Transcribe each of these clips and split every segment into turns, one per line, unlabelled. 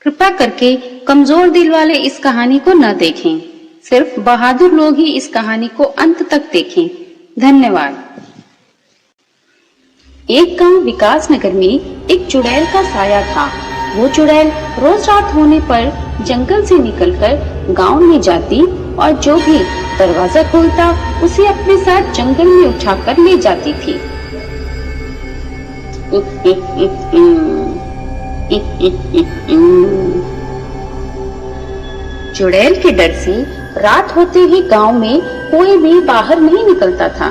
कृपया करके कमजोर दिल वाले इस कहानी को न देखें। सिर्फ बहादुर लोग ही इस कहानी को अंत तक देखें। धन्यवाद। एक गांव विकास नगर में एक चुड़ैल का साया था। वो चुड़ैल रोज रात होने पर जंगल से निकलकर गांव में जाती और जो भी दरवाजा खोलता उसे अपने साथ जंगल में उठाकर ले जाती थी। चुड़ैल के डर से रात होते ही गांव में कोई भी बाहर नहीं निकलता था।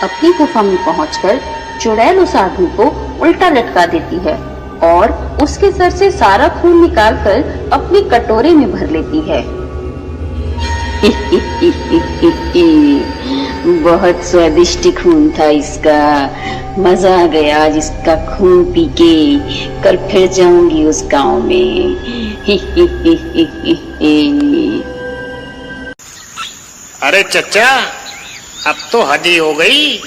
अपनी गुफा में पहुंचकर चुड़ैल उस आदमी को उल्टा लटका देती है और उसके सर से सारा खून निकालकर अपने कटोरे में भर लेती है। बहुत स्वादिष्ट खून था इसका, मजा आ गया आज इसका खून पी के। कल फिर जाऊंगी उस गांव में।
अरे चचा, अब तो हद ही हो गई।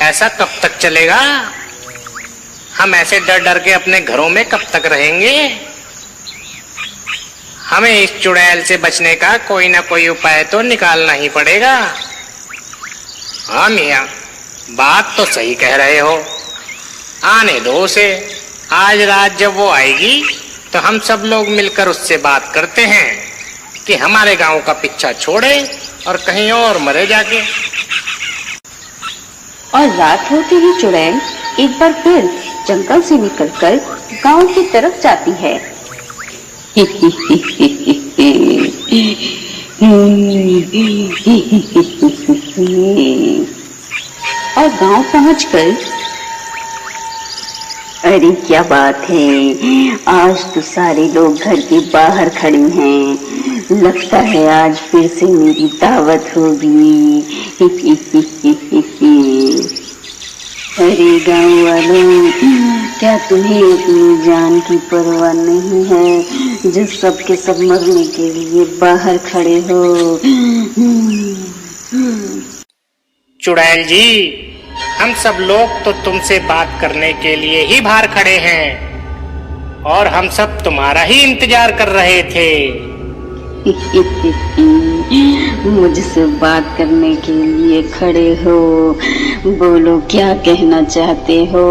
ऐसा कब तक चलेगा? हम ऐसे डर डर के अपने घरों में कब तक रहेंगे? हमें इस चुड़ैल से बचने का कोई ना कोई उपाय तो निकालना ही पड़ेगा। हाँ मियाँ, बात तो सही कह रहे हो। आने दो उसे। आज रात जब वो आएगी तो हम सब लोग मिलकर उससे बात करते हैं कि हमारे गांव का पीछा छोड़े और कहीं और मरे जाके।
और रात होते ही चुड़ैल एक बार फिर जंगल से निकलकर गांव की तरफ जाती है। और गांव पहुंचकर, अरे क्या बात है, आज तो सारे लोग घर के बाहर खड़े हैं। लगता है आज फिर से मेरी दावत होगी। अरे गांव वालों, क्या तुम्हें अपनी जान की परवाह नहीं है जो सबके सब मरने के लिए बाहर खड़े हो?
चुड़ैल जी, हम सब लोग तो तुमसे बात करने के लिए ही बाहर खड़े हैं और हम सब तुम्हारा ही इंतजार कर रहे थे।
मुझसे बात करने के लिए खड़े हो? बोलो, क्या कहना चाहते हो?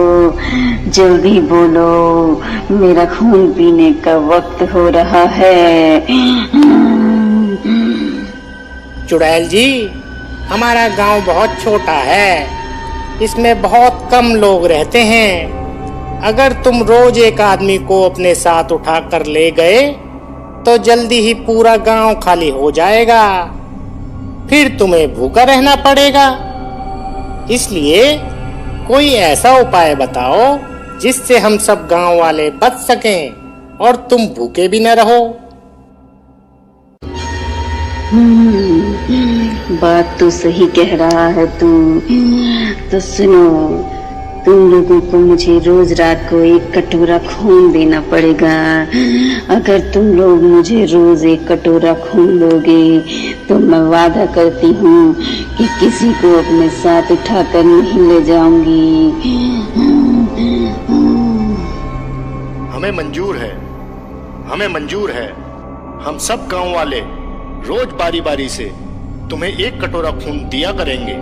जल्दी बोलो, मेरा खून पीने का वक्त हो रहा है।
चुड़ैल जी, हमारा गांव बहुत छोटा है, इसमें बहुत कम लोग रहते हैं। अगर तुम रोज एक आदमी को अपने साथ उठाकर ले गए तो जल्दी ही पूरा गांव खाली हो जाएगा। फिर तुम्हें भूखा रहना पड़ेगा। इसलिए कोई ऐसा उपाय बताओ जिससे हम सब गांव वाले बच सकें और तुम भूखे भी न रहो।
बात तो सही कह रहा है तू। तो सुनो, तुम लोगों को मुझे रोज रात को एक कटोरा खून देना पड़ेगा। अगर तुम लोग मुझे रोज एक कटोरा खून दोगे तो मैं वादा करती हूँ कि किसी को अपने साथ उठाकर नहीं ले जाऊंगी।
हमें मंजूर है, हमें मंजूर है। हम सब गांव वाले रोज बारी बारी से तुम्हें एक कटोरा खून दिया करेंगे।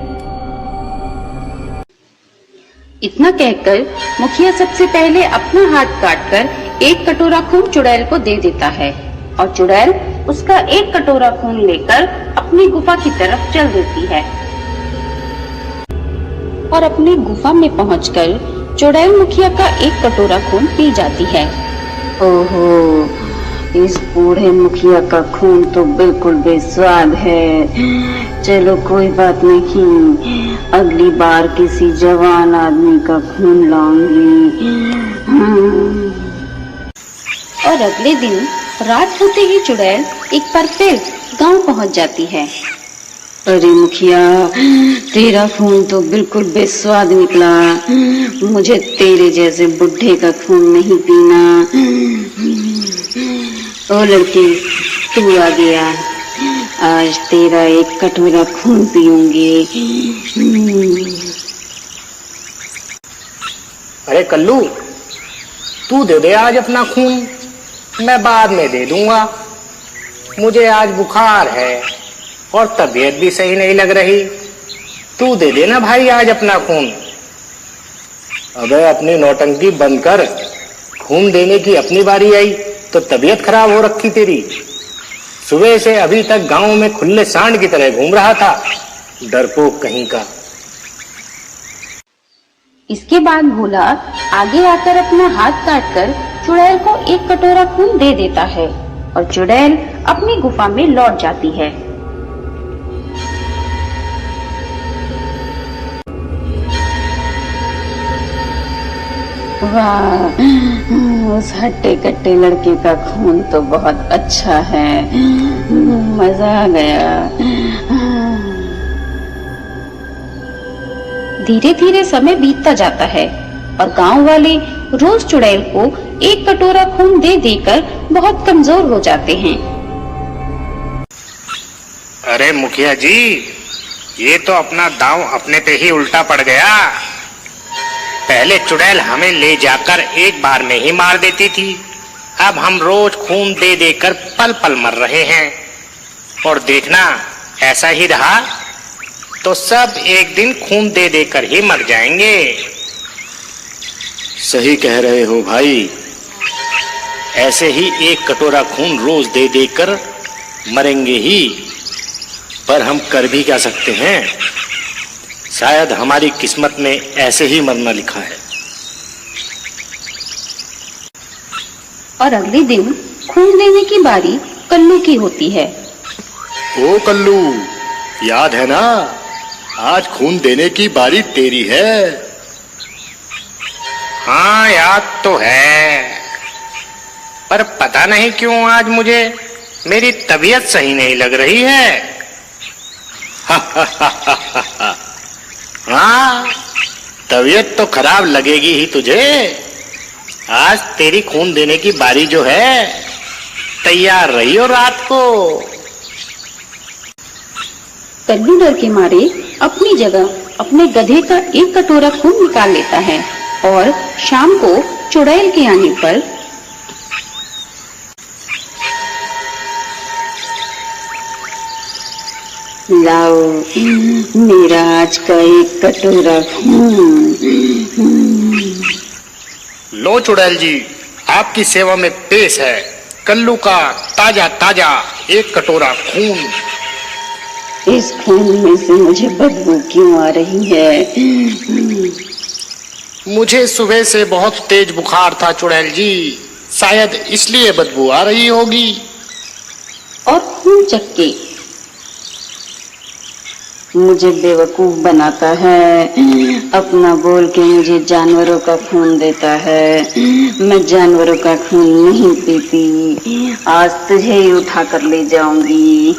इतना कहकर मुखिया सबसे पहले अपना हाथ काटकर एक कटोरा खून चुड़ैल को दे देता है और चुड़ैल उसका एक कटोरा खून लेकर अपनी गुफा की तरफ चल देती है। और अपनी गुफा में पहुंचकर चुड़ैल मुखिया का एक कटोरा खून पी जाती है। ओहो, इस बूढ़े मुखिया का खून तो बिल्कुल बेस्वाद है। चलो कोई बात नहीं, अगली बार किसी जवान आदमी का खून लाऊंगी। और अगले दिन रात होते ही चुड़ैल एक बार फिर गांव पहुंच जाती है। अरे मुखिया, तेरा खून तो बिल्कुल बेस्वाद निकला। मुझे तेरे जैसे बुढ़े का खून नहीं पीना। ओ लड़की, तू आ गया, आज तेरा एक कटोरा खून पीऊंगी।
अरे कल्लू, तू दे दे आज अपना खून, मैं बाद में दे दूंगा। मुझे आज बुखार है और तबीयत भी सही नहीं लग रही। तू दे देना भाई आज अपना खून। अबे अपनी नौटंकी बंद कर। खून देने की अपनी बारी आई तो तबीयत खराब हो रखी तेरी। सुबह से अभी तक गांव में खुले सांड की तरह घूम रहा था, डरपोक कहीं का।
इसके बाद भोला आगे आकर अपना हाथ काटकर चुड़ैल को एक कटोरा खून दे देता है और चुड़ैल अपनी गुफा में लौट जाती है।
वाह, उस हट्टे कट्टे लड़के का खून तो बहुत अच्छा है, मजा आ गया।
धीरे धीरे समय बीतता जाता है और गांव वाले रोज चुड़ैल को एक कटोरा खून दे देकर बहुत कमजोर हो जाते हैं।
अरे मुखिया जी, ये तो अपना दांव अपने पे ही उल्टा पड़ गया। पहले चुड़ैल हमें ले जाकर एक बार में ही मार देती थी, अब हम रोज खून दे देकर पल पल मर रहे हैं। और देखना ऐसा ही रहा तो सब एक दिन खून दे देकर ही मर जाएंगे।
सही कह रहे हो भाई, ऐसे ही एक कटोरा खून रोज दे देकर मरेंगे ही। पर हम कर भी क्या सकते हैं, शायद हमारी किस्मत में ऐसे ही मरना लिखा है।
और अगले दिन खून देने की बारी कल्लू की होती है।
ओ कल्लू, याद है ना, आज खून देने की बारी तेरी है।
हाँ याद तो है, पर पता नहीं क्यों आज मुझे मेरी तबीयत सही नहीं लग रही है।
हाँ, तबीयत तो खराब लगेगी ही तुझे।
आज तेरी खून देने की बारी जो है, तैयार रहियो रात को।
कल्लू डर के मारे अपनी जगह अपने गधे का एक कटोरा खून निकाल लेता है और शाम को चुड़ैल के आने पर
लाओ मेरा आज का एक कटोरा खून।
लो चुड़ैल जी, आपकी सेवा में पेश है कल्लू का ताजा ताजा एक कटोरा खून।
इस खून में से मुझे बदबू क्यों आ रही है?
मुझे सुबह से बहुत तेज बुखार था चुड़ैल जी, शायद इसलिए बदबू आ रही होगी।
और खून चक्के
मुझे बेवकूफ बनाता है, अपना बोल के मुझे जानवरों का खून देता है। मैं जानवरों का खून नहीं पीती, आज तुझे ही उठा कर ले जाऊंगी।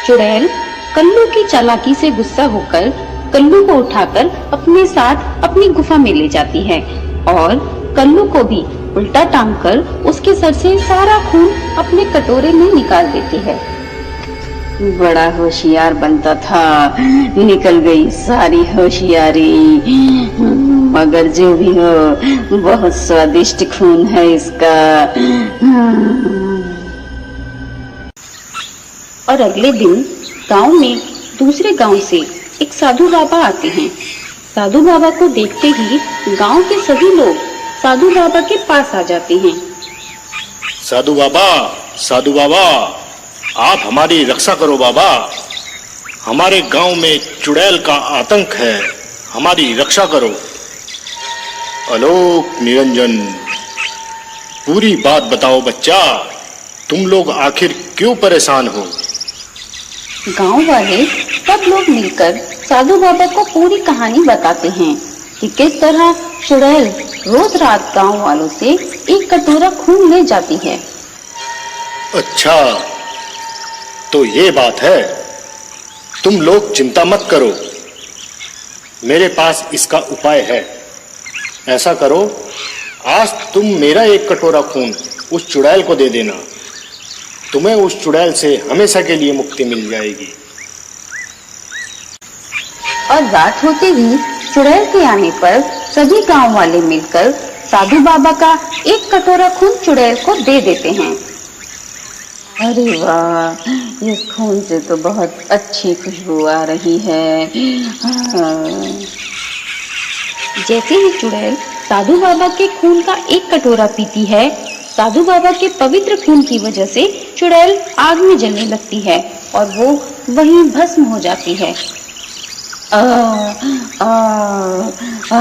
चुड़ैल कल्लू की चालाकी से गुस्सा होकर कल्लू को उठाकर अपने साथ अपनी गुफा में ले जाती है और कल्लू को भी उल्टा टांग कर उसके सर से सारा खून अपने कटोरे में निकाल देती है।
बड़ा होशियार बनता था, निकल गई सारी होशियारी। मगर जो भी हो, बहुत स्वादिष्ट खून है इसका।
और अगले दिन गांव में दूसरे गांव से एक साधु बाबा आते हैं। साधु बाबा को देखते ही गांव के सभी लोग साधु बाबा के पास आ जाते हैं।
साधु बाबा, साधु बाबा, आप हमारी रक्षा करो बाबा। हमारे गांव में चुड़ैल का आतंक है, हमारी रक्षा करो। आलोक निरंजन, पूरी बात बताओ बच्चा, तुम लोग आखिर क्यों परेशान हो?
गांव वाले सब लोग मिलकर साधु बाबा को पूरी कहानी बताते हैं कि किस तरह चुड़ैल रोज रात गांव वालों से एक कटोरा खून ले जाती है।
अच्छा, तो ये बात है। तुम लोग चिंता मत करो, मेरे पास इसका उपाय है। ऐसा करो, आज तुम मेरा एक कटोरा खून उस चुड़ैल को दे देना, तुम्हें उस चुड़ैल से हमेशा के लिए मुक्ति मिल जाएगी।
और रात होते ही चुड़ैल के आने पर सभी गांव वाले मिलकर साधु बाबा का एक कटोरा खून चुड़ैल को दे देते हैं।
अरे वाह, इस खून से तो बहुत अच्छी खुशबू आ रही है।
जैसे ही चुड़ैल साधु बाबा के खून का एक कटोरा पीती है, साधु बाबा के पवित्र खून की वजह से चुड़ैल आग में जलने लगती है और वो वहीं भस्म हो जाती है।
आ, आ, आ,